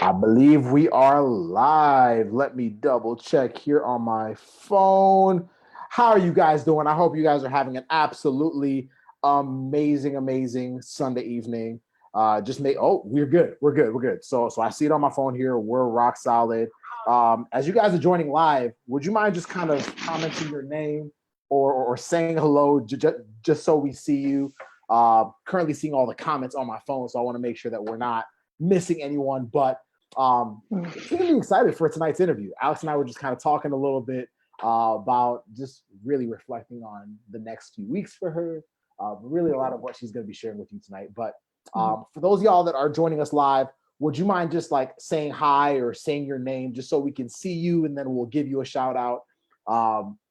I believe we are live. Let me double check here on my phone. How are you guys doing? I hope you guys are having an absolutely amazing Sunday evening. We're good. So I see it on my phone here. We're rock solid. As you guys are joining live, would you mind just kind of commenting your name or saying hello just so we see you? Currently seeing all the comments on my phone, so I want to make sure that we're not missing anyone, but really excited for tonight's interview. Alex and I were just kind of talking a little bit about just really reflecting on the next few weeks for her, really a lot of what she's going to be sharing with you tonight. But for those of y'all that are joining us live, would you mind just like saying hi or saying your name just so we can see you, and then we'll give you a shout out.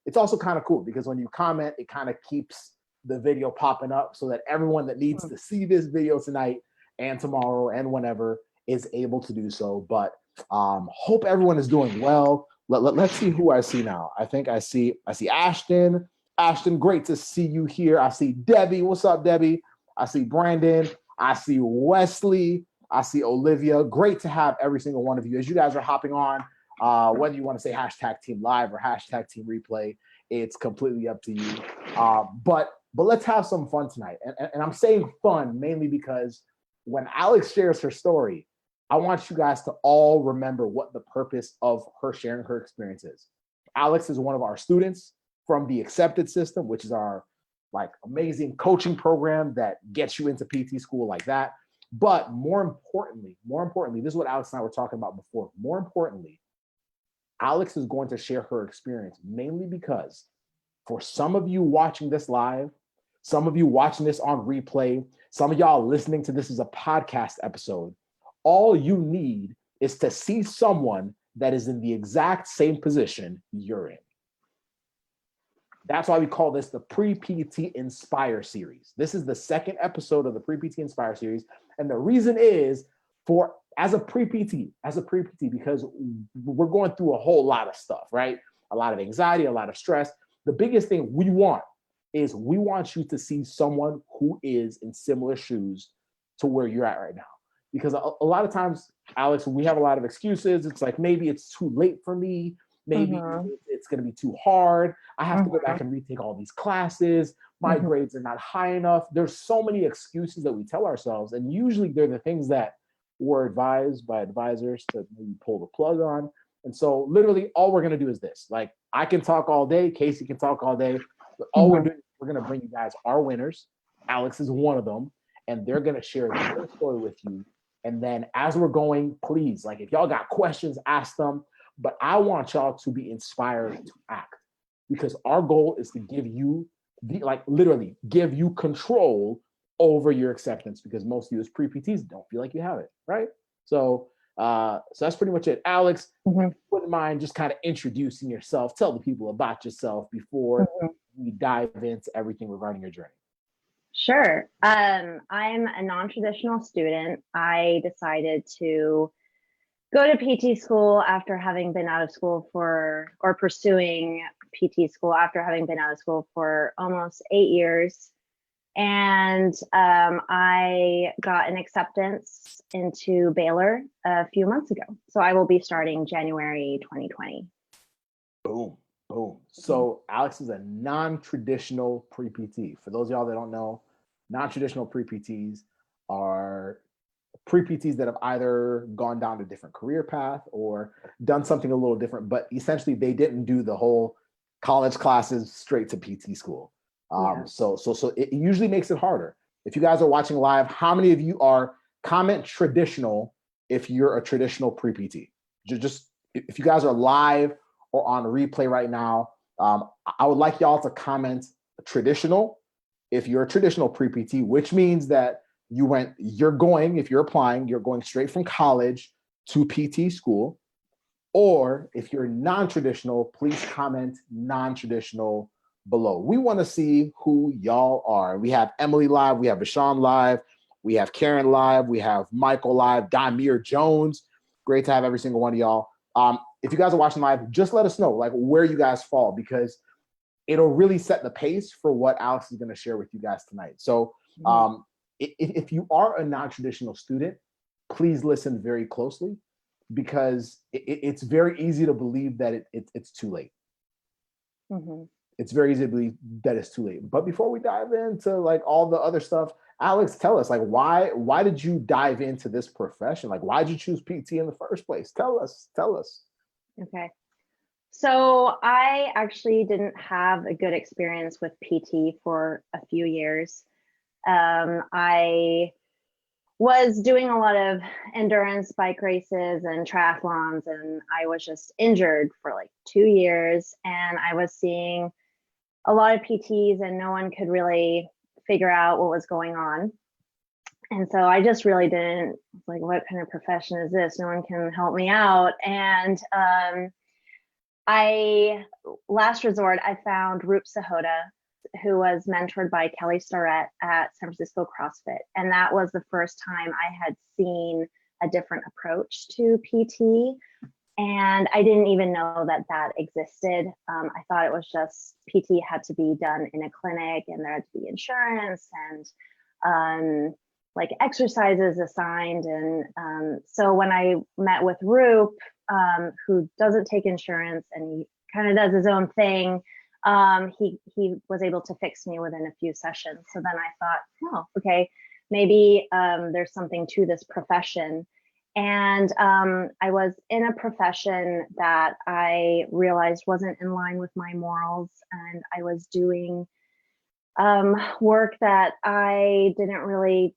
It's also kind of cool because when you comment, it kind of keeps the video popping up so that everyone that needs to see this video tonight and tomorrow and whenever is able to do so. But hope everyone is doing well. Let's see who I see now. I think I see Ashton. Ashton, great to see you here. I see Debbie. What's up, Debbie? I see Brandon. I see Wesley. I see Olivia. Great to have every single one of you. As you guys are hopping on, whether you want to say hashtag team live or hashtag team replay, it's completely up to you. But let's have some fun tonight. And I'm saying fun mainly because when Alex shares her story, I want you guys to all remember what the purpose of her sharing her experience is. Alex is one of our students from the Accepted system, which is our like amazing coaching program that gets you into PT school like that. But more importantly, this is what Alex and I were talking about before. More importantly, Alex is going to share her experience mainly because for some of you watching this live, some of you watching this on replay, some of y'all listening to this as a podcast episode, all you need is to see someone that is in the exact same position you're in. That's why we call this the Pre-PT Inspire series. This is the second episode of the Pre-PT Inspire series. And the reason is as a pre-PT, because we're going through a whole lot of stuff, right? A lot of anxiety, a lot of stress. The biggest thing we want you to see someone who is in similar shoes to where you're at right now. Because a lot of times, Alex, we have a lot of excuses. It's like, maybe it's too late for me. Maybe it's going to be too hard. I have to go back and retake all these classes. My grades are not high enough. There's so many excuses that we tell ourselves. And usually they're the things that we're advised by advisors to maybe pull the plug on. And so literally all we're going to do is this. Like, I can talk all day. Casey can talk all day. But all we're doing, we're going to bring you guys our winners. Alex is one of them. And they're going to share their story with you. And then as we're going, please, like if y'all got questions, ask them. But I want y'all to be inspired to act, because our goal is to give you give you control over your acceptance, because most of you as pre-PTs don't feel like you have it, right? So that's pretty much it. Alex, wouldn't mind just kind of introducing yourself, tell the people about yourself before we dive into everything regarding your journey. Sure. I'm a non-traditional student. I decided to go to PT school after having been out of school pursuing PT school after having been out of school for almost 8 years. And I got an acceptance into Baylor a few months ago. So I will be starting January 2020. Boom. So Alex is a non-traditional pre-PT. For those of y'all that don't know, non-traditional pre-PTs are pre-PTs that have either gone down a different career path or done something a little different, but essentially they didn't do the whole college classes straight to PT school. So it usually makes it harder. If you guys are watching live, how many of you are comment traditional if you're a traditional pre-PT? Just if you guys are live or on replay right now, I would like y'all to comment traditional if you're a traditional pre-PT, which means that if you're applying, you're going straight from college to PT school. Or if you're non-traditional, please comment non-traditional below. We want to see who y'all are. We have Emily live, we have Bashan live, we have Karen live, we have Michael live, Damir Jones. Great to have every single one of y'all. If you guys are watching live, just let us know like where you guys fall, because it'll really set the pace for what Alex is going to share with you guys tonight. So if you are a non-traditional student, please listen very closely, because it's very easy to believe that it's too late. Mm-hmm. It's very easy to believe that it's too late. But before we dive into like all the other stuff, Alex, tell us, like, why did you dive into this profession? Like, why did you choose PT in the first place? Tell us. Okay. So I actually didn't have a good experience with PT for a few years. I was doing a lot of endurance bike races and triathlons, and I was just injured for like 2 years. And I was seeing a lot of PTs, and no one could really figure out what was going on. And so I just really didn't, like, what kind of profession is this? No one can help me out. And last resort, I found Roop Sahota, who was mentored by Kelly Starrett at San Francisco CrossFit. And that was the first time I had seen a different approach to PT. And I didn't even know that that existed. I thought it was just PT had to be done in a clinic, and there had to be insurance and like exercises assigned. And so when I met with Roop, who doesn't take insurance and he kind of does his own thing, he was able to fix me within a few sessions. So then I thought, oh, okay, maybe there's something to this profession. And I was in a profession that I realized wasn't in line with my morals, and I was doing work that I didn't really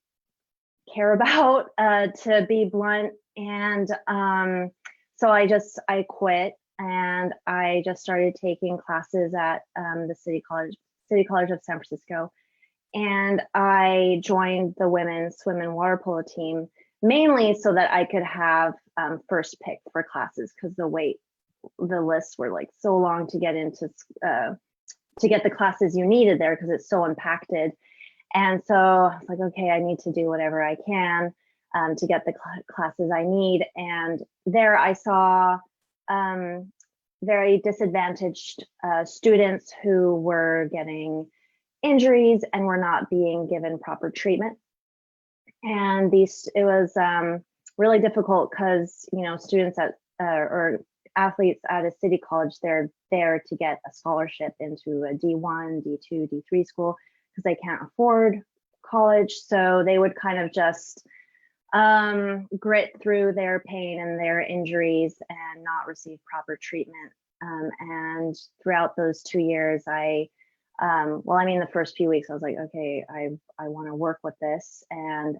care about, to be blunt. And so I quit, and I just started taking classes at the City College of San Francisco. And I joined the women's swim and water polo team, mainly so that I could have first pick for classes, because the lists were like so long to get into, to get the classes you needed there, because it's so impacted. And so I was like, okay, I need to do whatever I can to get the classes I need. And there I saw very disadvantaged students who were getting injuries and were not being given proper treatment. And it was really difficult, because, students or athletes at a city college, they're there to get a scholarship into a D1, D2, D3 school, because they can't afford college. So they would kind of just grit through their pain and their injuries and not receive proper treatment. And throughout those 2 years, the first few weeks, I was like, okay, I want to work with this. And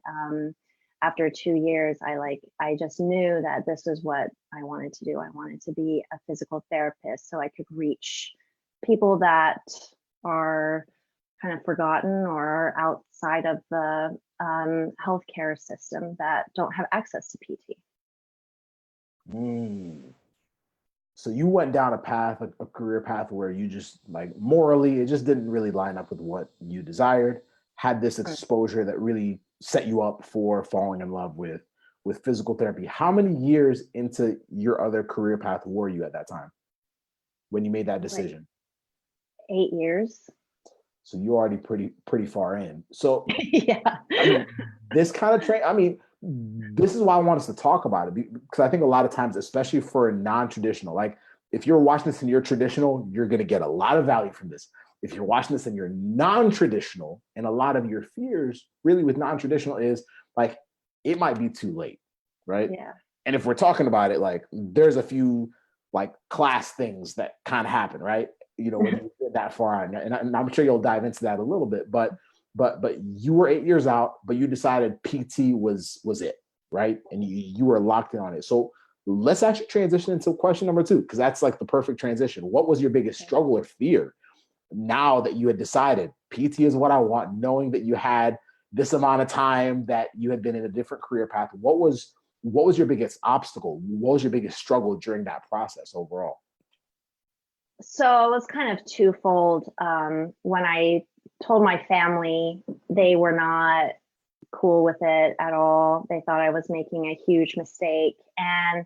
after 2 years, I just knew that this is what I wanted to do. I wanted to be a physical therapist, so I could reach people that are kind of forgotten or are outside of the healthcare system, that don't have access to PT. So you went down a path, a career path, where you just, like, morally, it just didn't really line up with what you desired. Had this exposure that really set you up for falling in love with physical therapy. How many years into your other career path were you at that time when you made that decision? Like 8 years. So you're already pretty far in. So Yeah. This kind of this is why I want us to talk about it, because I think a lot of times, especially for a non-traditional, like, if you're watching this and you're traditional, you're going to get a lot of value from this. If you're watching this and you're non-traditional, and a lot of your fears really with non-traditional is like, it might be too late, right? Yeah. And if we're talking about it, like, there's a few like class things that kind of happen, right? When you get that far on, and I'm sure you'll dive into that a little bit, but you were 8 years out, but you decided PT was it, right? And you were locked in on it. So let's actually transition into question number 2, because that's like the perfect transition. What was your biggest struggle or fear now that you had decided PT is what I want, knowing that you had this amount of time, that you had been in a different career path? What was your biggest obstacle? What was your biggest struggle during that process overall? So it was kind of twofold. When I told my family, they were not cool with it at all. They thought I was making a huge mistake, and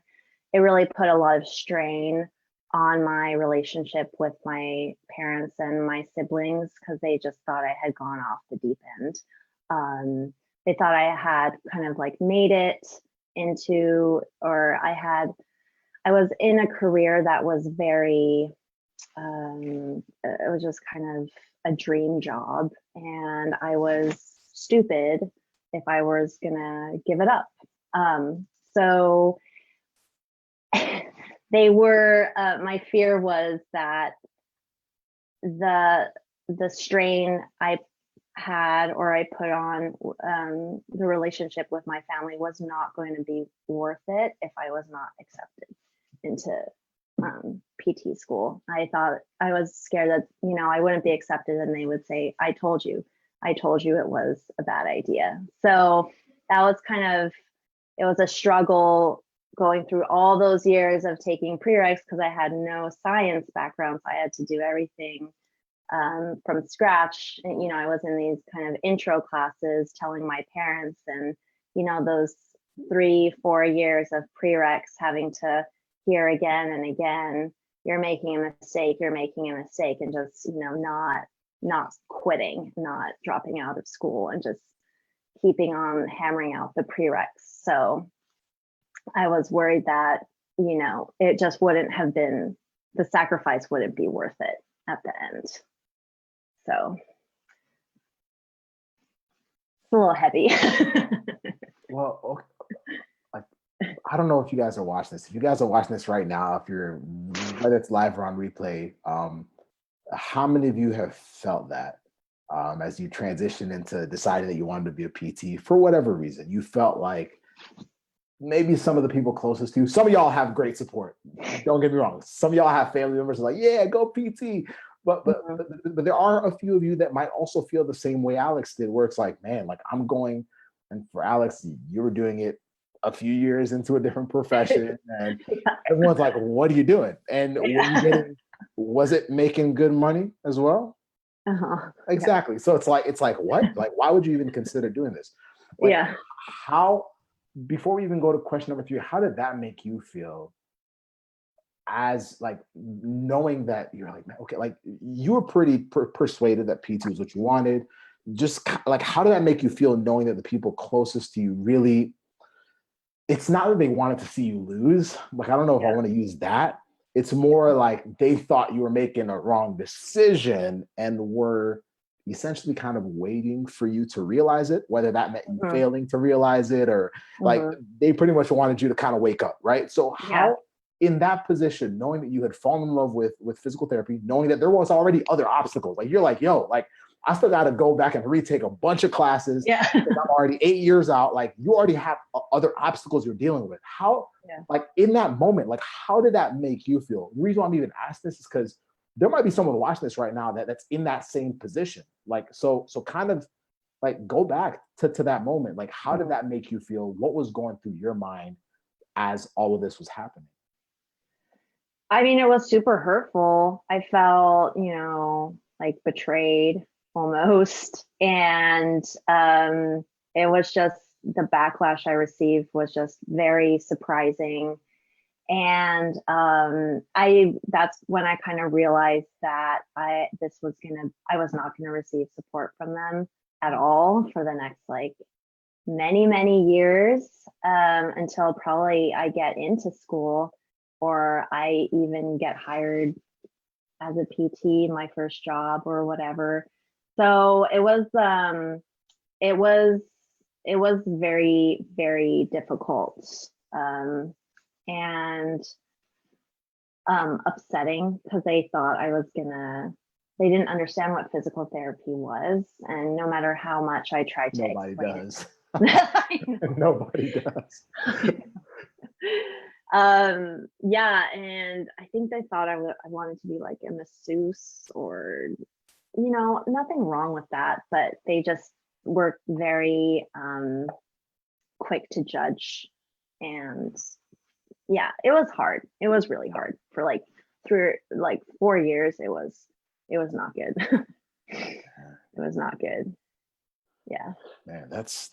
it really put a lot of strain on my relationship with my parents and my siblings, because they just thought I had gone off the deep end. They thought I had kind of like made it into, or I was in a career that was very, it was just kind of a dream job, and I was stupid if I was gonna give it up. So they were, my fear was that the strain I had, or I put on, the relationship with my family was not going to be worth it if I was not accepted into PT school. I thought, I was scared that, you know, I wouldn't be accepted and they would say, I told you it was a bad idea. So that was kind of, it was a struggle going through all those years of taking prereqs, because I had no science background. So I had to do everything from scratch. And, you know, I was in these kind of intro classes telling my parents, and, you know, those 3-4 years of prereqs having to hear again and again, you're making a mistake, and just, you know, not quitting, not dropping out of school, and just keeping on hammering out the prereqs. So I was worried that, you know, it just wouldn't have been, the sacrifice wouldn't be worth it at the end. So it's a little heavy. Well, okay. I don't know if you guys are watching this. If you guys are watching this right now, if you're, whether it's live or on replay, how many of you have felt that as you transition into deciding that you wanted to be a PT for whatever reason? You felt like maybe some of the people closest to you, some of y'all have great support. Don't get me wrong. Some of y'all have family members like, yeah, go PT. But there are a few of you that might also feel the same way Alex did, where it's like, man, like I'm going, and for Alex, you were doing it a few years into a different profession, and everyone's like, what are you doing? And were you getting, was it making good money as well? Exactly. So it's like what? Like, why would you even consider doing this? Like, how, before we even go to question number 3, how did that make you feel, as like knowing that you're like, okay, like you were pretty persuaded that PT was what you wanted? Just like, how did that make you feel knowing that the people closest to you really, it's not that they wanted to see you lose. Like, I don't know if I want to use that. It's more like they thought you were making a wrong decision and were essentially kind of waiting for you to realize it, whether that meant you failing to realize it, or like they pretty much wanted you to kind of wake up, right? So how, in that position, knowing that you had fallen in love with physical therapy, knowing that there was already other obstacles, like you're like, yo, like I still got to go back and retake a bunch of classes. I'm already 8 years out. Like you already have other obstacles you're dealing with. How, like in that moment, like how did that make you feel? The reason why I'm even asking this is because there might be someone watching this right now that's in that same position. Like, so kind of like go back to that moment. Like, how did that make you feel? What was going through your mind as all of this was happening? I mean, it was super hurtful. I felt, you know, like betrayed almost. And it was just, the backlash I received was just very surprising. And that's when I kind of realized that I was not gonna receive support from them at all for the next like many years, until probably I get into school, or I even get hired as a PT, my first job or whatever. So it was very, very difficult, and upsetting, because they thought they didn't understand what physical therapy was. And no matter how much I tried to explain it. Nobody does. And I think they thought I wanted to be like a masseuse, or, you know, nothing wrong with that, but they just were very quick to judge. And yeah, it was hard. It was really hard for like 4 years. It was not good. It was not good. Yeah. Man, that's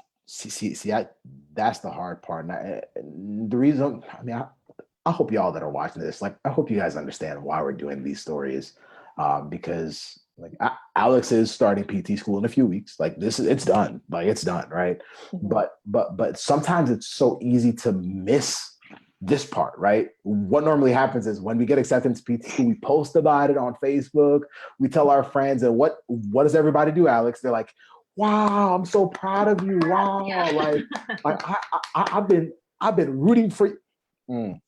that's the hard part. And the reason, I mean, I hope y'all that are watching this, like, I hope you guys understand why we're doing these stories, because Like Alex is starting PT school in a few weeks. Like it's done. Like it's done, right? Mhm. But sometimes it's so easy to miss this part, right? What normally happens is when we get acceptance PT school, we post about it on Facebook, we tell our friends, and what does everybody do, Alex? They're like, "Wow, I'm so proud of you! Wow, Yeah. I've been rooting for you." Mm.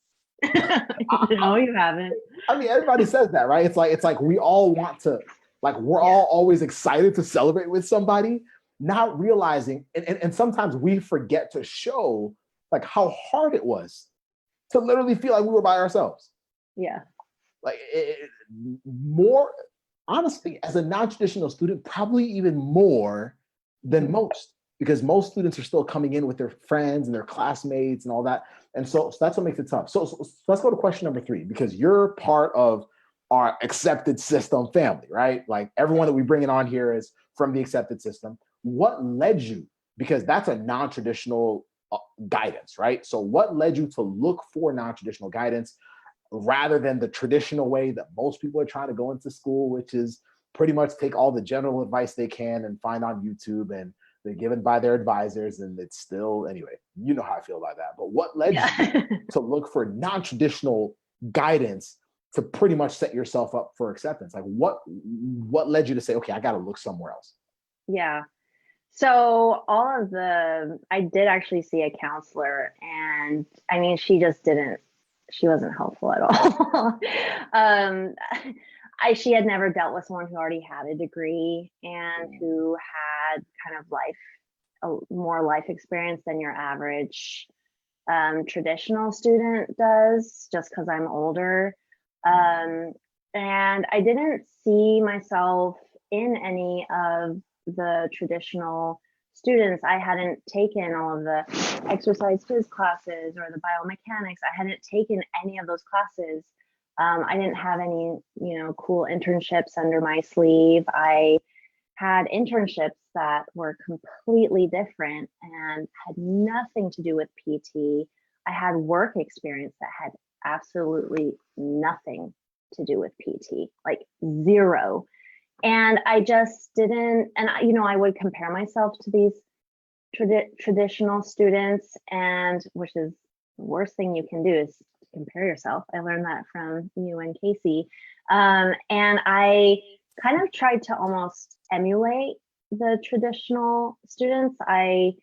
No, you haven't. I mean, everybody says that, right? It's like we all want to, like we're all always excited to celebrate with somebody, not realizing, and sometimes we forget to show like how hard it was to literally feel like we were by ourselves. Yeah. Like more honestly, as a non-traditional student, probably even more than most, because most students are still coming in with their friends and their classmates and all that. And so that's what makes it tough. So let's go to question number 3, because you're part of our accepted system family, right? Like everyone that we bring in on here is from the accepted system. What led you? Because that's a non-traditional guidance, right? So what led you to look for non-traditional guidance rather than the traditional way that most people are trying to go into school, which is pretty much take all the general advice they can and find on YouTube, and they're given by their advisors, and it's still, anyway, you know how I feel about that. But what led you to look for non-traditional guidance to pretty much set yourself up for acceptance? Like what led you to say, okay, I got to look somewhere else? Yeah. So I did actually see a counselor, and I mean, she wasn't helpful at all. She had never dealt with someone who already had a degree and who had kind of more life experience than your average traditional student does, just because I'm older. And I didn't see myself in any of the traditional students. I hadn't taken all of the exercise phys classes or the biomechanics. I hadn't taken any of those classes. I didn't have any, cool internships under my sleeve. I had internships that were completely different and had nothing to do with PT. I had work experience that had absolutely nothing to do with PT, like zero. And I just didn't, and I would compare myself to these traditional students, and which is the worst thing you can do is compare yourself. I learned that from you and Casey. And I kind of tried to almost emulate the traditional students. I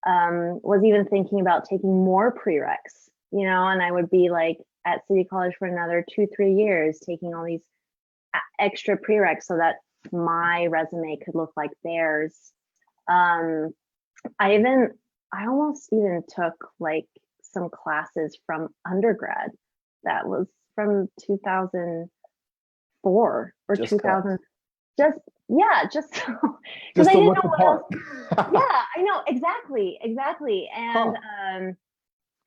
was even thinking about taking more prereqs, and I would be like at City College for another 2-3 years, taking all these extra prereqs so that my resume could look like theirs. I almost even took like some classes from undergrad that was from 2004 or Just 2000. Just because just I to didn't look know the what else. part. Yeah, I know, exactly. And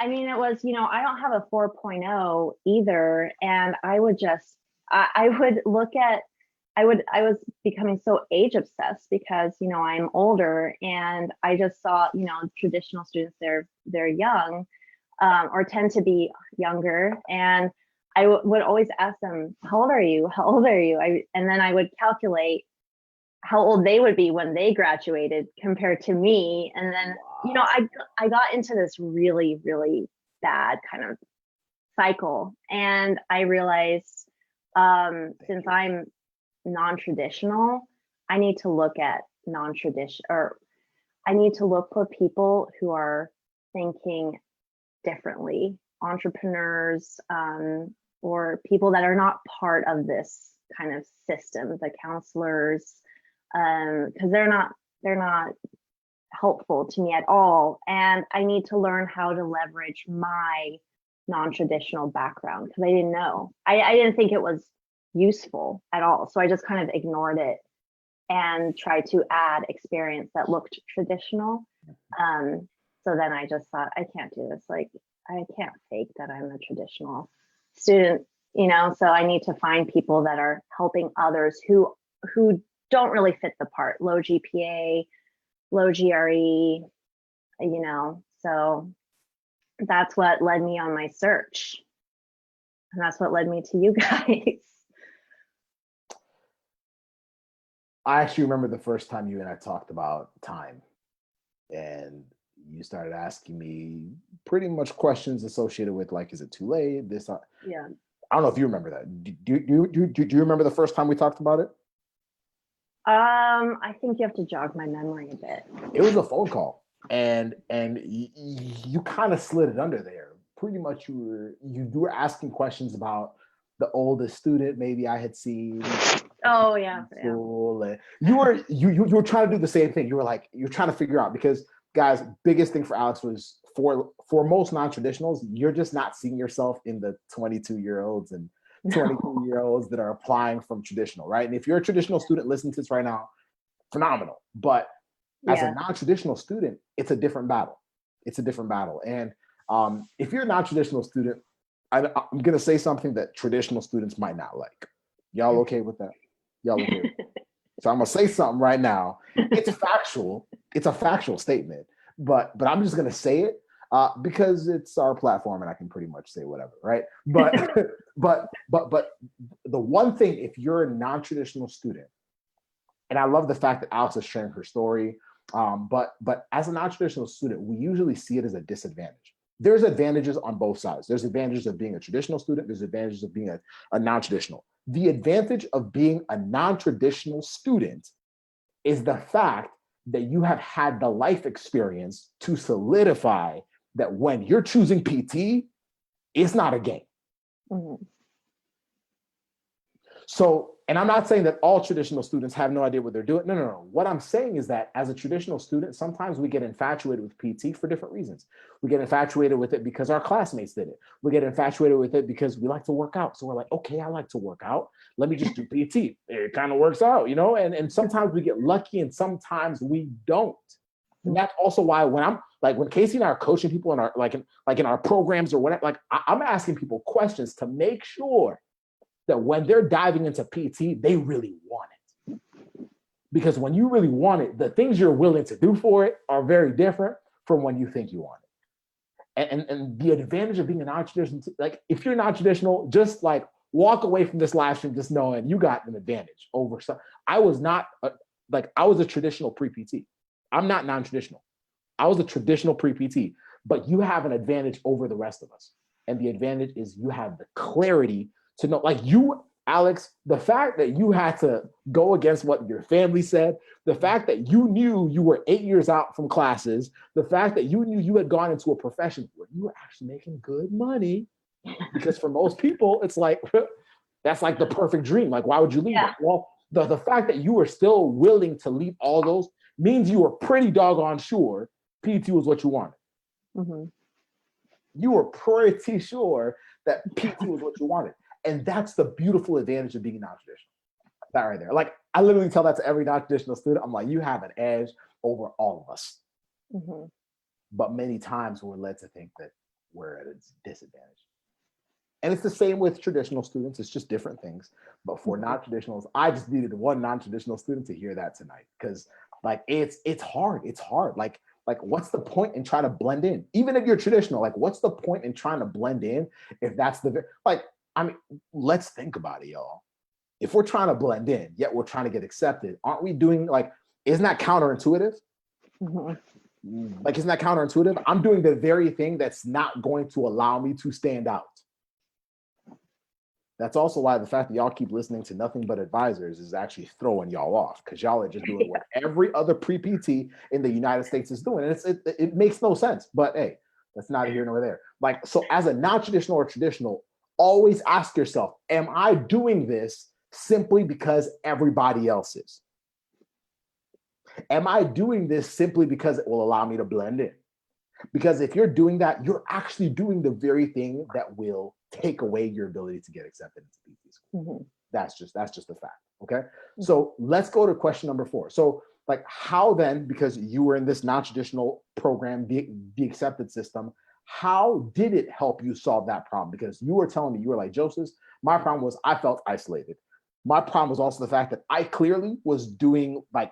I mean, it was, I don't have a 4.0 either, and I would just I would look at I was becoming so age obsessed because, I'm older, and I just saw, traditional students, they're young, or tend to be younger. And I would always ask them, how old are you? How old are you? And then I would calculate how old they would be when they graduated compared to me. And then, I got into this really, really bad kind of cycle. And I realized, since I'm non-traditional, I need to look at non-tradition, or I need to look for people who are thinking differently, entrepreneurs, or people that are not part of this kind of system, the counselors, because they're not helpful to me at all. And I need to learn how to leverage my non-traditional background, because I didn't know. I didn't think it was useful at all. So I just kind of ignored it and tried to add experience that looked traditional. So then I just thought, I can't do this. Like, I can't fake that I'm a traditional student, so I need to find people that are helping others who don't really fit the part, low GPA, low GRE, so that's what led me on my search. And that's what led me to you guys. I actually remember the first time you and I talked about time, and you started asking me pretty much questions associated with like, is it too late? This, Yeah. I don't know if you remember that. Do you remember the first time we talked about it? I think you have to jog my memory a bit. It was a phone call, and you kind of slid it under there. Pretty much, you were asking questions about the oldest student maybe I had seen Oh yeah, in yeah. school. And you were trying to do the same thing. You were like, you're trying to figure out, because guys, biggest thing for Alex was, for most non-traditionals, you're just not seeing yourself in the 22-year-olds and 22-year-olds that are applying from traditional, right? And if you're a traditional student listening to this right now, phenomenal. But as a Yeah. non-traditional student, it's a different battle. It's a different battle. And if you're a non-traditional student, I'm going to say something that traditional students might not like. Y'all okay with that? Y'all okay with that? So I'm going to say something right now. It's factual. It's a factual statement, but I'm just going to say it because it's our platform and I can pretty much say whatever, right? But but the one thing, if you're a non-traditional student, and I love the fact that Alex is sharing her story. But as a non-traditional student, we usually see it as a disadvantage. There's advantages on both sides. There's advantages of being a traditional student. There's advantages of being a non-traditional. The advantage of being a non-traditional student is the fact that you have had the life experience to solidify that when you're choosing PT, it's not a game. Mm-hmm. So, and I'm not saying that all traditional students have no idea what they're doing. No. What I'm saying is that as a traditional student, sometimes we get infatuated with PT for different reasons. We get infatuated with it because our classmates did it. We get infatuated with it because we like to work out. So we're like, okay, I like to work out. Let me just do PT. It kind of works out, you know? And sometimes we get lucky and sometimes we don't. And that's also why when Casey and I are coaching people in our in our programs or whatever, I'm asking people questions to make sure that when they're diving into PT, they really want it. Because when you really want it, the things you're willing to do for it are very different from when you think you want it. And the advantage of being a non-traditional, like if you're non-traditional, just like walk away from this live stream just knowing you got an advantage over some. I was a traditional pre-PT. I'm not non-traditional. I was a traditional pre-PT, but you have an advantage over the rest of us. And the advantage is you have the clarity to know, like you, Alex, the fact that you had to go against what your family said, the fact that you knew you were 8 years out from classes, the fact that you knew you had gone into a profession where you were actually making good money, because for most people, it's like, that's like the perfect dream. Like, why would you leave that? Well, the fact that you were still willing to leave all those means you were pretty doggone sure PT was what you wanted. Mm-hmm. You were pretty sure that PT was what you wanted. And that's the beautiful advantage of being non-traditional. That right there. Like, I literally tell that to every non-traditional student. I'm like, you have an edge over all of us. Mm-hmm. But many times we're led to think that we're at a disadvantage. And it's the same with traditional students. It's just different things. But for non-traditionals, I just needed one non-traditional student to hear that tonight. Because like it's hard. It's hard. Like what's the point in trying to blend in? Even if you're traditional, like what's the point in trying to blend in if that's let's think about it, y'all. If we're trying to blend in, yet we're trying to get accepted, aren't we doing isn't that counterintuitive? Mm-hmm. Like, isn't that counterintuitive? I'm doing the very thing that's not going to allow me to stand out. That's also why the fact that y'all keep listening to nothing but advisors is actually throwing y'all off, because y'all are just doing what every other pre-PT in the United States is doing. And it makes no sense, but hey, that's neither here nor there. Like, so as a non-traditional or traditional, always ask yourself, am I doing this simply because everybody else is? Am I doing this simply because it will allow me to blend in? Because if you're doing that, you're actually doing the very thing that will take away your ability to get accepted into PT school. Mm-hmm. That's just a fact. Okay. Mm-hmm. So let's go to question number 4. So like, how then, because you were in this non-traditional program, the accepted system, how did it help you solve that problem? Because you were telling me, you were like, Joseph, my problem was I felt isolated. My problem was also the fact that I clearly was doing like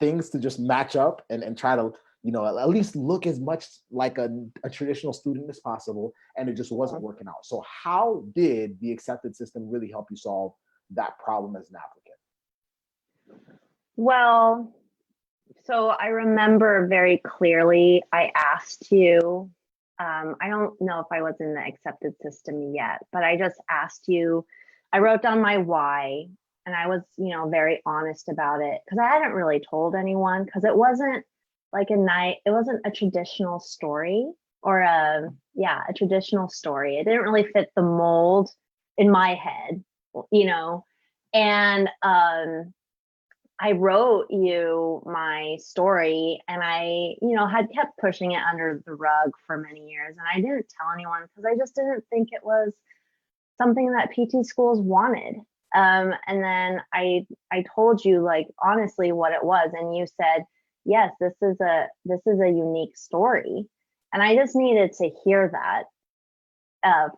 things to just match up and try to, at least look as much like a traditional student as possible. And it just wasn't working out. So how did the accepted system really help you solve that problem as an applicant? Well, so I remember very clearly I asked you, I don't know if I was in the accepted system yet, but I just asked you, I wrote down my why and I was, very honest about it because I hadn't really told anyone because it wasn't like it wasn't a traditional story or a traditional story. It didn't really fit the mold in my head, you know, and I wrote you my story and I, had kept pushing it under the rug for many years. And I didn't tell anyone because I just didn't think it was something that PT schools wanted. And then I told you like honestly what it was, and you said, yes, this is a unique story. And I just needed to hear that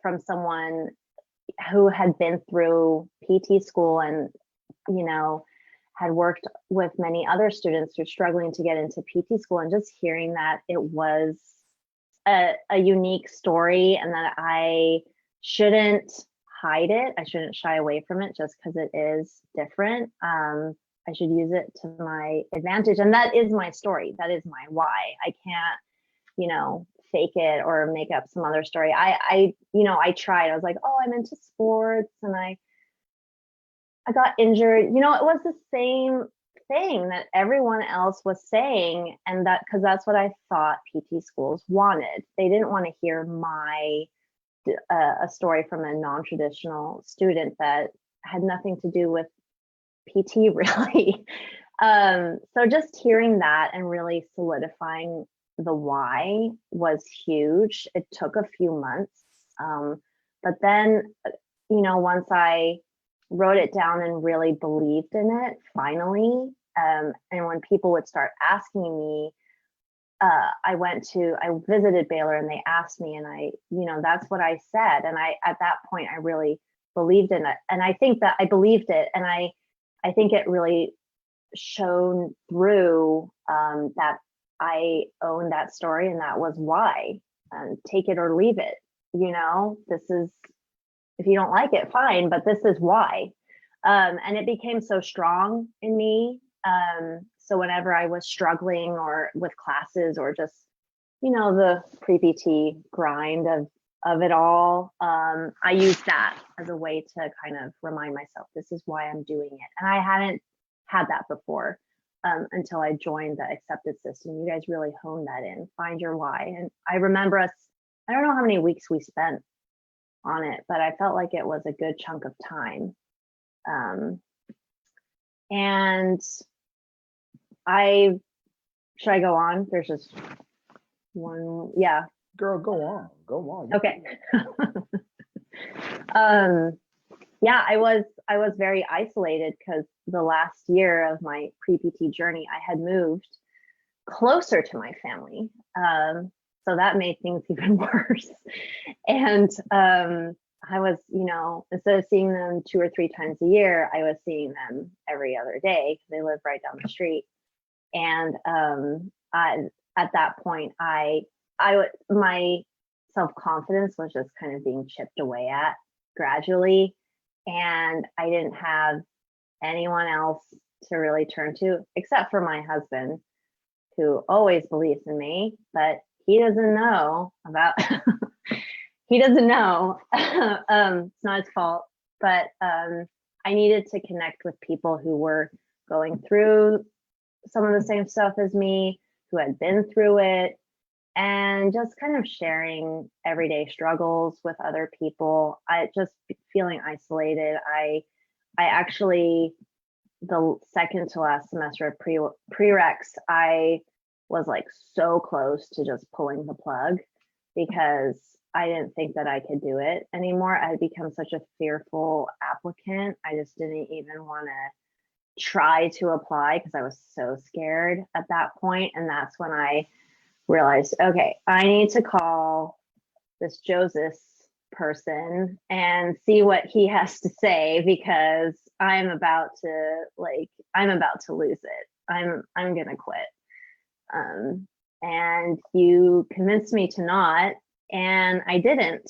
from someone who had been through PT school and, you know, had worked with many other students who are struggling to get into PT school, and just hearing that it was a unique story and that I shouldn't hide it. I shouldn't shy away from it just because it is different. I should use it to my advantage. And that is my story. That is my why. I can't, fake it or make up some other story. I tried. I was like, oh, I'm into sports and I got injured. It was the same thing that everyone else was saying. And that, because that's what I thought PT schools wanted. They didn't want to hear a story from a non-traditional student that had nothing to do with PT really. So just hearing that and really solidifying the why was huge. It took a few months. But then, once I wrote it down and really believed in it, finally, and when people would start asking me, I visited Baylor and they asked me, and that's what I said. And at that point, I really believed in it. And I think that I believed it. And I think it really shone through that I owned that story, and that was why. Take it or leave it. This is, if you don't like it, fine, but this is why. And it became so strong in me. So whenever I was struggling or with classes or just, the pre-PT grind of it all, I used that as a way to kind of remind myself, this is why I'm doing it. And I hadn't had that before until I joined the accepted system. You guys really honed that in, find your why. And I remember I don't know how many weeks we spent on it, but I felt like it was a good chunk of time. And should I go on? There's just one. Yeah. Girl, go on. Okay. Yeah, I was very isolated because the last year of my pre-PT journey, I had moved closer to my family. So that made things even worse. And I was, instead of seeing them 2 or 3 times a year, I was seeing them every other day because they live right down the street. And at that point, my self-confidence was just kind of being chipped away at gradually. And I didn't have anyone else to really turn to except for my husband, who always believes in me, but he doesn't know about, he doesn't know. It's not his fault, but I needed to connect with people who were going through some of the same stuff as me, who had been through it, and just kind of sharing everyday struggles with other people. I just feeling isolated. I actually, the second to last semester of prereqs, I was like so close to just pulling the plug because I didn't think that I could do it anymore. I had become such a fearful applicant. I just didn't even want to try to apply because I was so scared at that point. And that's when I realized, okay, I need to call this Joseph person and see what he has to say, because I'm about to lose it. I'm gonna quit. And you convinced me to not, and I didn't.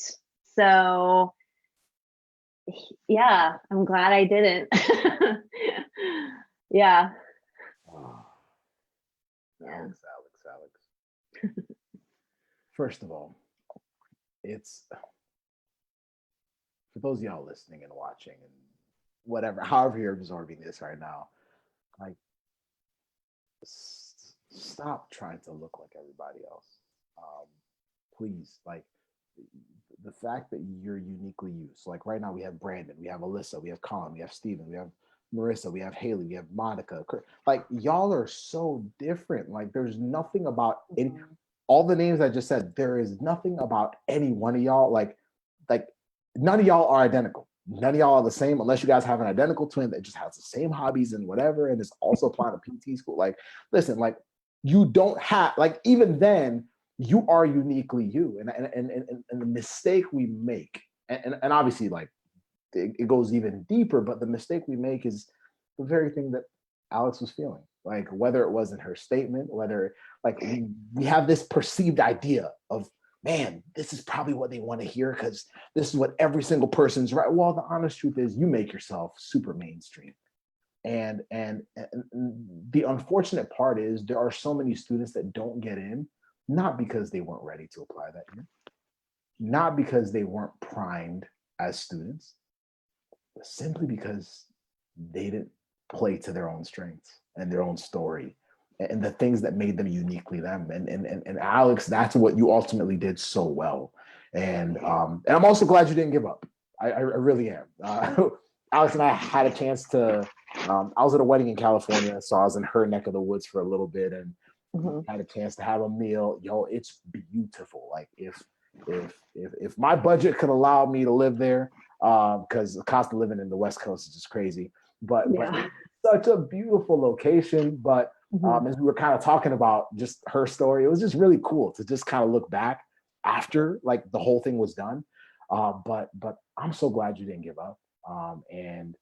So yeah, I'm glad I didn't. Yeah. Yeah. Alex. First of all, it's for those of y'all listening and watching and whatever, however you're absorbing this right now, like stop trying to look like everybody else. Please, like the fact that you're uniquely you. So like right now we have Brandon, we have Alyssa, we have Colin, we have Steven, we have Marissa, we have Haley, we have Monica. Like y'all are so different. Like there's nothing about all the names I just said. There is nothing about any one of y'all. Like none of y'all are identical. None of y'all are the same unless you guys have an identical twin that just has the same hobbies and whatever, and is also applying to PT school. Like, listen, like you don't have like even then you are uniquely you, and the mistake we make, and obviously like it goes even deeper, but the mistake we make is the very thing that Alex was feeling. Like whether it wasn't her statement, whether like we have this perceived idea of, man, this is probably what they want to hear because this is what every single person's right. Well, the honest truth is you make yourself super mainstream. And the unfortunate part is there are so many students that don't get in, not because they weren't ready to apply that year, not because they weren't primed as students, but simply because they didn't play to their own strengths and their own story and the things that made them uniquely them. And Alex, that's what you ultimately did so well. And I'm also glad you didn't give up. I really am. Alex and I had a chance to, I was at a wedding in California, so I was in her neck of the woods for a little bit and had a chance to have a meal. Yo, it's beautiful. Like if my budget could allow me to live there, because the cost of living in the West Coast is just crazy. But it's such a beautiful location. But as we were kind of talking about just her story, it was just really cool to just kind of look back after like the whole thing was done. But I'm so glad you didn't give up. And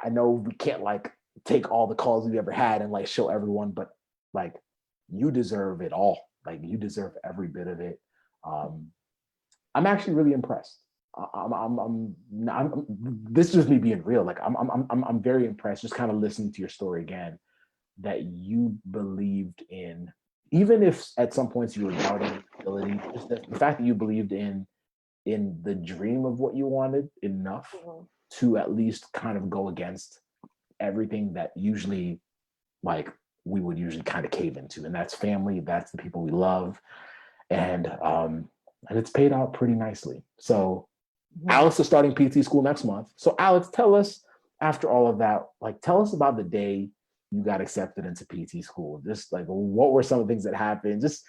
I know we can't like take all the calls we ever had and like show everyone, but like you deserve it all. Like you deserve every bit of it. I'm actually really impressed. This is just me being real. Like I'm very impressed just kind of listening to your story again, that you believed in, even if at some points you were doubting your ability, just the fact that you believed in the dream of what you wanted enough to at least kind of go against everything that usually like we would usually kind of cave into. And that's family, that's the people we love. And it's paid out pretty nicely. So Alex is starting PT school next month. So Alex, tell us after all of that, like tell us about the day you got accepted into PT school. Just like what were some of the things that happened? Just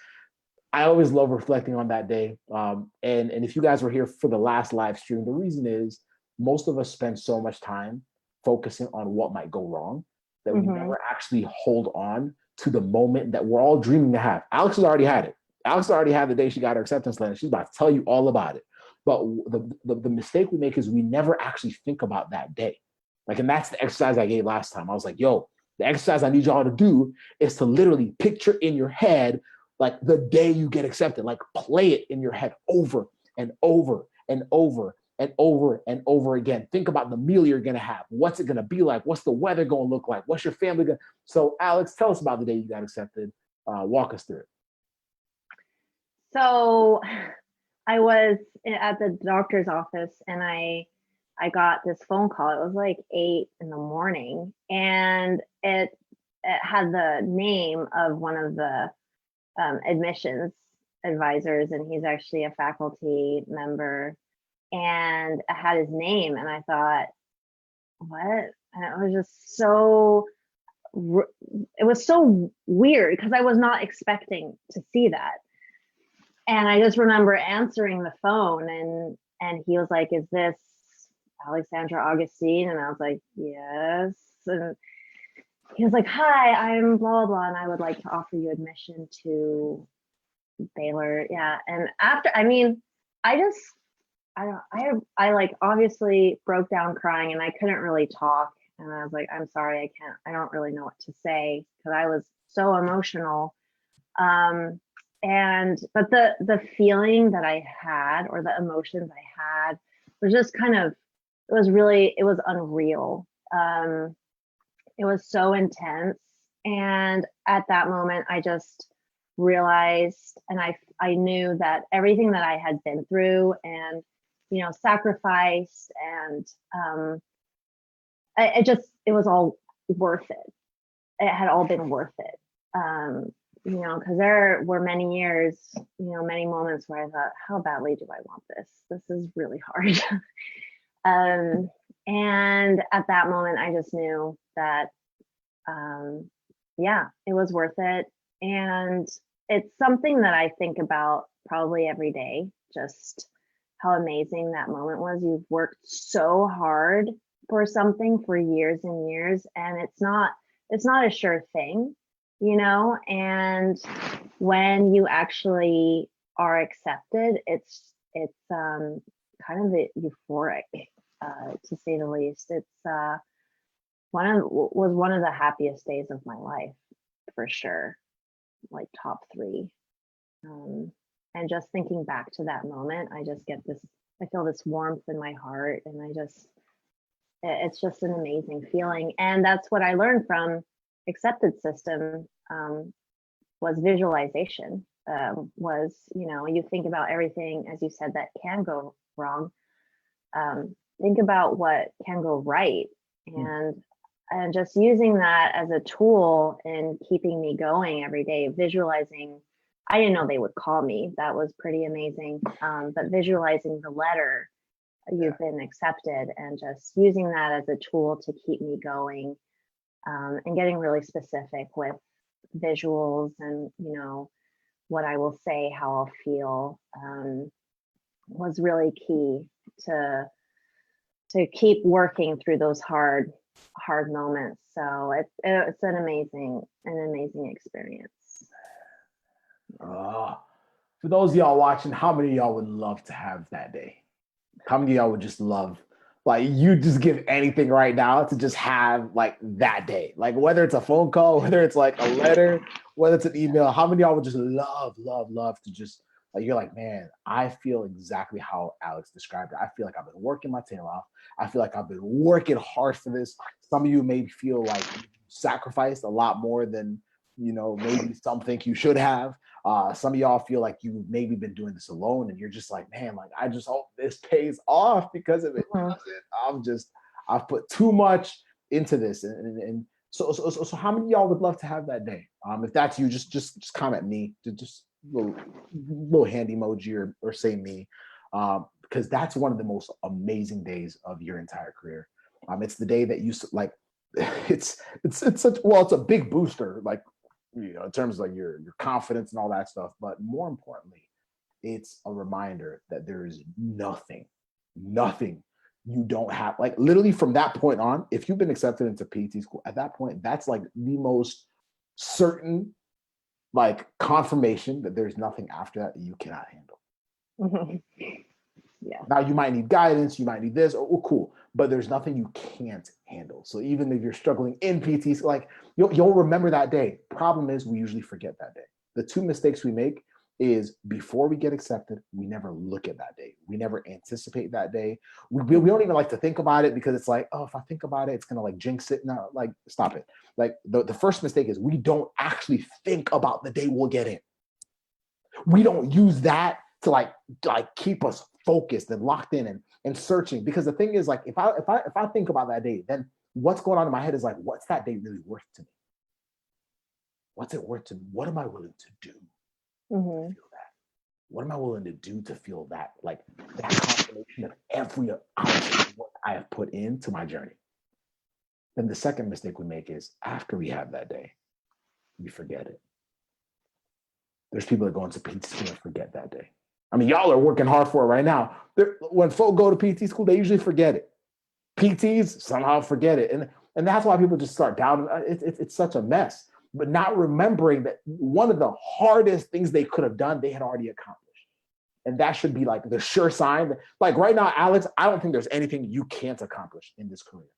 I always love reflecting on that day. And if you guys were here for the last live stream, the reason is most of us spend so much time focusing on what might go wrong that we never actually hold on to the moment that we're all dreaming to have. Alex has already had it. Alex already had the day she got her acceptance letter. She's about to tell you all about it. But the mistake we make is we never actually think about that day. Like, and that's the exercise I gave last time. I was like, yo, the exercise I need y'all to do is to literally picture in your head, like the day you get accepted, like play it in your head over and over and over and over and over again. Think about the meal you're going to have. What's it going to be like? What's the weather going to look like? What's your family going to? So Alex, tell us about the day you got accepted. Walk us through it. So I was at the doctor's office and I got this phone call. It was like 8 a.m. and it had the name of one of the admissions advisors, and he's actually a faculty member, and it had his name, and I thought, what? And it was just so, it was so weird because I was not expecting to see that. And I just remember answering the phone, and he was like, "Is this Alexandra Augustin?" And I was like, "Yes." And he was like, "Hi, I'm blah, blah, blah, and I would like to offer you admission to Baylor." Yeah. And after, I mean, I like obviously broke down crying and I couldn't really talk. And I was like, "I'm sorry, I don't really know what to say," because I was so emotional. But the feeling that I had, or the emotions I had, was just kind of, it was unreal. It was so intense. And at that moment, I just realized, and I knew that everything that I had been through and, sacrifice and it was all worth it. It had all been worth it. Because there were many years, many moments where I thought, how badly do I want this? This is really hard. And at that moment, I just knew that, yeah, it was worth it. And it's something that I think about probably every day, just how amazing that moment was. You've worked so hard for something for years and years, and it's not a sure thing, and when you actually are accepted, it's kind of euphoric, to say the least. It's was one of the happiest days of my life, for sure, like top 3. And just thinking back to that moment, I feel this warmth in my heart, and it's just an amazing feeling. And that's what I learned from accepted system, was visualization. You think about everything, as you said, that can go wrong. Think about what can go right, and just using that as a tool in keeping me going every day, visualizing. I didn't know they would call me. That was pretty amazing. But visualizing the letter, you've been accepted, and just using that as a tool to keep me going, and getting really specific with visuals and, what I will say, how I'll feel, was really key to keep working through those hard moments. So it's an amazing experience. For those of y'all watching, how many of y'all would love to have that day? How many of y'all would just love, like, you just give anything right now to just have like that day? Like, whether it's a phone call, whether it's like a letter, whether it's an email, how many of y'all would just love to just, like, you're like, man, I feel exactly how Alex described it. I feel like I've been working my tail off. I feel like I've been working hard for this. Some of you may feel like you sacrificed a lot more than, maybe some think you should have. Some of y'all feel like you've maybe been doing this alone, and you're just like, man, like, I just hope this pays off, because if it doesn't, I've put too much into this. And so how many of y'all would love to have that day? If that's you, just comment me, just little hand emoji, or say me, because that's one of the most amazing days of your entire career. It's the day that you like. It's such, well, it's a big booster, like, in terms of like your confidence and all that stuff. But more importantly, it's a reminder that there is nothing you don't have. Like, literally from that point on, if you've been accepted into PT school, at that point, that's like the most certain, like, confirmation that there's nothing after that you cannot handle. Yeah. Now, you might need guidance, you might need this, cool, but there's nothing you can't handle. So even if you're struggling in PTs, like, you'll remember that day. Problem is, we usually forget that day. The 2 mistakes we make is, before we get accepted, we never look at that day. We never anticipate that day. We don't even like to think about it, because it's like, oh, if I think about it, it's gonna like jinx it. No, like, stop it. Like, the first mistake is, we don't actually think about the day we'll get in. We don't use that to like keep us focused and locked in and searching. Because the thing is, like, if I think about that day, then what's going on in my head is like, what's that day really worth to me? What's it worth to me? What am I willing to do to feel that? What am I willing to do to feel that, like, that confirmation of every ounce of what I have put into my journey? Then the second mistake we make is, after we have that day, we forget it. There's people that go into PT school and forget that day. I mean, y'all are working hard for it right now. When folk go to PT school, they usually forget it. PTs somehow forget it. And that's why people just start down. It's such a mess. But not remembering that one of the hardest things they could have done, they had already accomplished. And that should be like the sure sign that, like, right now, Alex, I don't think there's anything you can't accomplish in this career.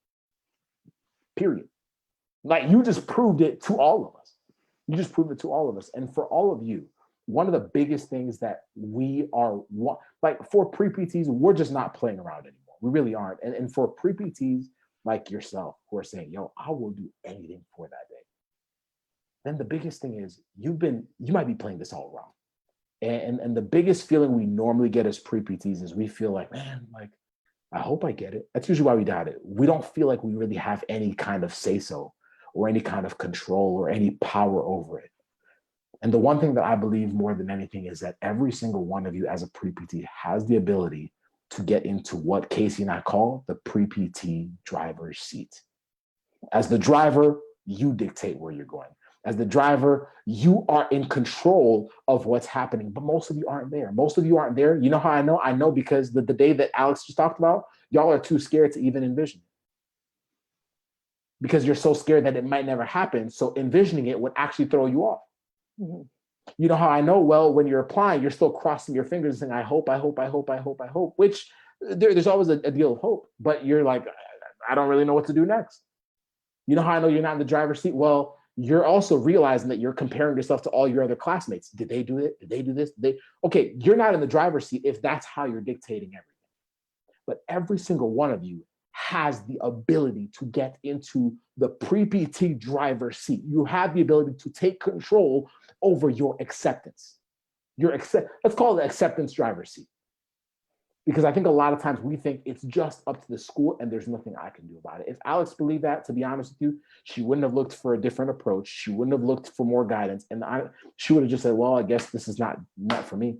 Period. Like, you just proved it to all of us. You just proved it to all of us. And for all of you, one of the biggest things that we are, like, for pre-PTs, we're just not playing around anymore. We really aren't. And for pre-PTs like yourself, who are saying, yo, I will do anything for that day. then the biggest thing is you might be playing this all wrong. And the biggest feeling we normally get as pre-PTs is we feel like, man, like, I hope I get it. That's usually why we doubt it. We don't feel like we really have any kind of say-so or any kind of control or any power over it. And the one thing that I believe more than anything is that every single one of you as a pre-PT has the ability to get into what Casey and I call the pre-PT driver's seat. As the driver, you dictate where you're going. As the driver, you are in control of what's happening, but most of you aren't there. Most of you aren't there. You know how I know? I know because the day that Alex just talked about, y'all are too scared to even envision it. Because you're so scared that it might never happen. So envisioning it would actually throw you off. Mm-hmm. You know how I know? Well, when you're applying, you're still crossing your fingers and saying, I hope, which there's always a deal of hope, but you're like, I don't really know what to do next. You know how I know you're not in the driver's seat? Well, you're also realizing that you're comparing yourself to all your other classmates. Did they do it? Did they do this? Okay, you're not in the driver's seat if that's how you're dictating everything. But every single one of you has the ability to get into the pre-PT driver's seat. You have the ability to take control over your acceptance. Let's call it the acceptance driver's seat. Because I think a lot of times we think it's just up to the school and there's nothing I can do about it. If Alex believed that, to be honest with you, she wouldn't have looked for a different approach. She wouldn't have looked for more guidance. And she would have just said, well, I guess this is not for me.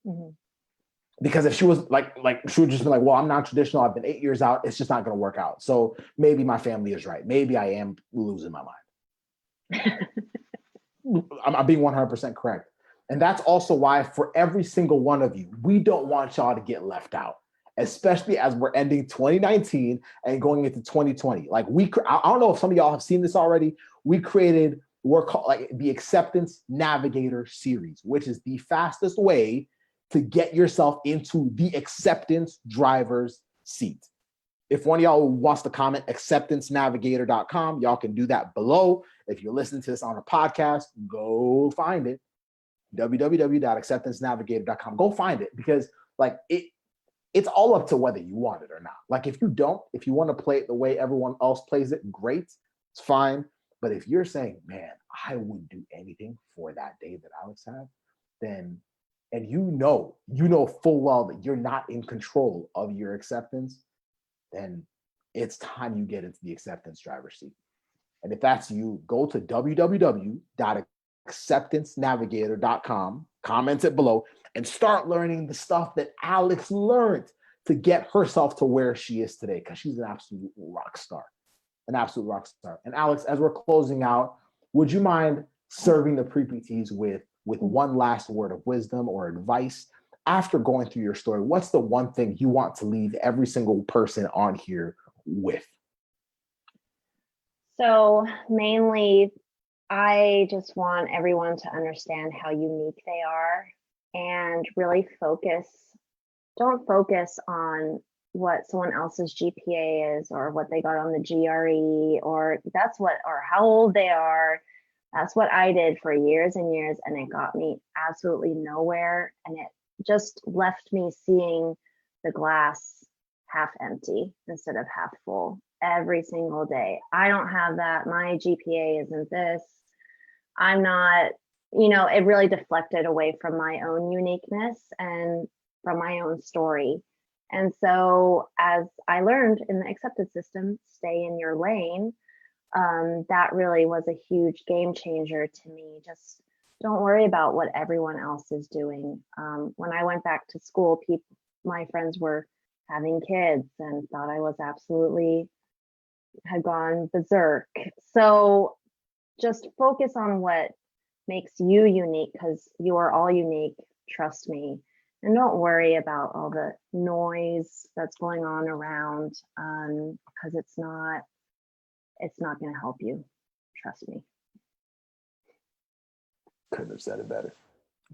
Mm-hmm. Because if she was like she would just be like, well, I'm non-traditional. I've been 8 years out. It's just not going to work out. So maybe my family is right. Maybe I am losing my mind. I'm being 100% correct. And that's also why for every single one of you, we don't want y'all to get left out, especially as we're ending 2019 and going into 2020. Like I don't know if some of y'all have seen this already. We created, we're called like the Acceptance Navigator series, which is the fastest way to get yourself into the acceptance driver's seat. If one of y'all wants to comment acceptancenavigator.com, y'all can do that below. If you're listening to this on a podcast, go find it. www.acceptancenavigator.com. Go find it because like it's all up to whether you want it or not. Like if you want to play it the way everyone else plays it, great, it's fine. But if you're saying, man, I would do anything for that day that Alex had, then, and you know full well that you're not in control of your acceptance, then it's time you get into the acceptance driver's seat. And if that's you, go to www.acceptancenavigator.com, comment it below, and start learning the stuff that Alex learned to get herself to where she is today, because she's an absolute rock star. An absolute rock star. And Alex, as we're closing out, would you mind serving the pre-PTs with one last word of wisdom or advice after going through your story? What's the one thing you want to leave every single person on here with? So mainly, I just want everyone to understand how unique they are and really don't focus on what someone else's GPA is or what they got on the GRE or how old they are. That's what I did for years and years, and it got me absolutely nowhere. And it just left me seeing the glass half empty instead of half full every single day. I don't have that. My GPA isn't this. I'm not, it really deflected away from my own uniqueness and from my own story. And so as I learned in the acceptance system, stay in your lane, that really was a huge game changer to me. Just don't worry about what everyone else is doing. When I went back to school, my friends were having kids and thought I was had gone berserk. So just focus on what makes you unique, because you are all unique, trust me. And don't worry about all the noise that's going on around, because it's not going to help you. Trust me. Couldn't have said it better.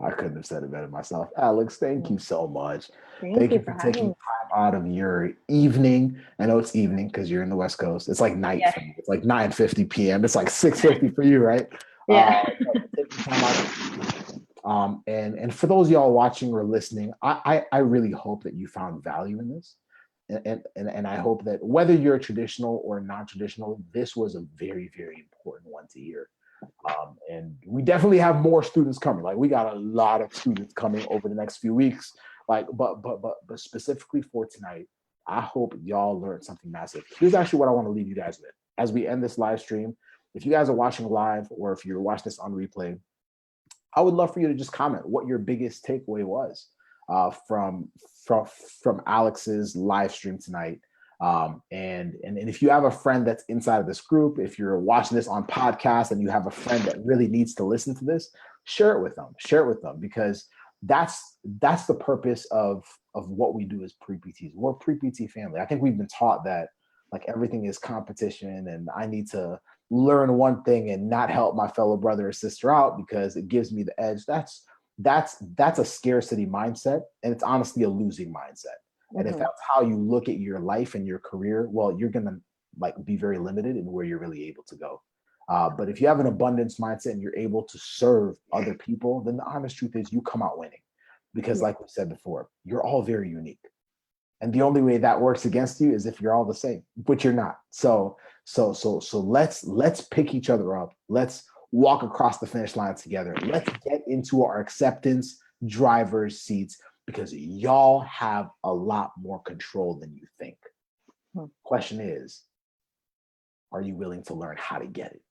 I couldn't have said it better myself. Alex, thank you so much. Thank you for taking time out of your evening. I know it's evening because you're in the West Coast. It's like night for me. It's like 9:50 p.m. It's like 6:50 for you, right? Yeah. And for those of y'all watching or listening, I really hope that you found value in this. And I hope that whether you're traditional or non-traditional, this was a very, very important one to hear. And we definitely have more students coming. Like we got a lot of students coming over the next few weeks. Like, but specifically for tonight, I hope y'all learned something massive. Here's actually what I want to leave you guys with as we end this live stream. If you guys are watching live or if you're watching this on replay, I would love for you to just comment what your biggest takeaway was from Alex's live stream tonight. And if you have a friend that's inside of this group, if you're watching this on podcast and you have a friend that really needs to listen to this, share it with them because that's the purpose of what we do as pre-PTs. We're a pre-PT family. I think we've been taught that like everything is competition and I need to learn one thing and not help my fellow brother or sister out because it gives me the edge. That's a scarcity mindset, and it's honestly a losing mindset. And if that's how you look at your life and your career, well, you're gonna like be very limited in where you're really able to go. But if you have an abundance mindset and you're able to serve other people, then the honest truth is you come out winning. Because like we said before, you're all very unique. And the only way that works against you is if you're all the same, but you're not. So let's pick each other up. Let's walk across the finish line together. Let's get into our acceptance driver's seats because y'all have a lot more control than you think. Question is, are you willing to learn how to get it?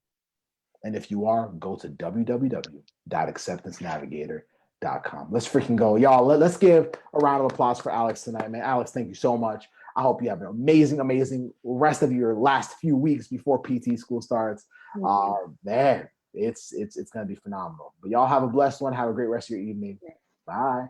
And if you are, go to www.acceptancenavigator.com. Let's freaking go. Y'all, let's give a round of applause for Alex tonight, man. Alex, thank you so much. I hope you have an amazing rest of your last few weeks before PT school starts. Man, it's going to be phenomenal. But y'all have a blessed one. Have a great rest of your evening. Bye.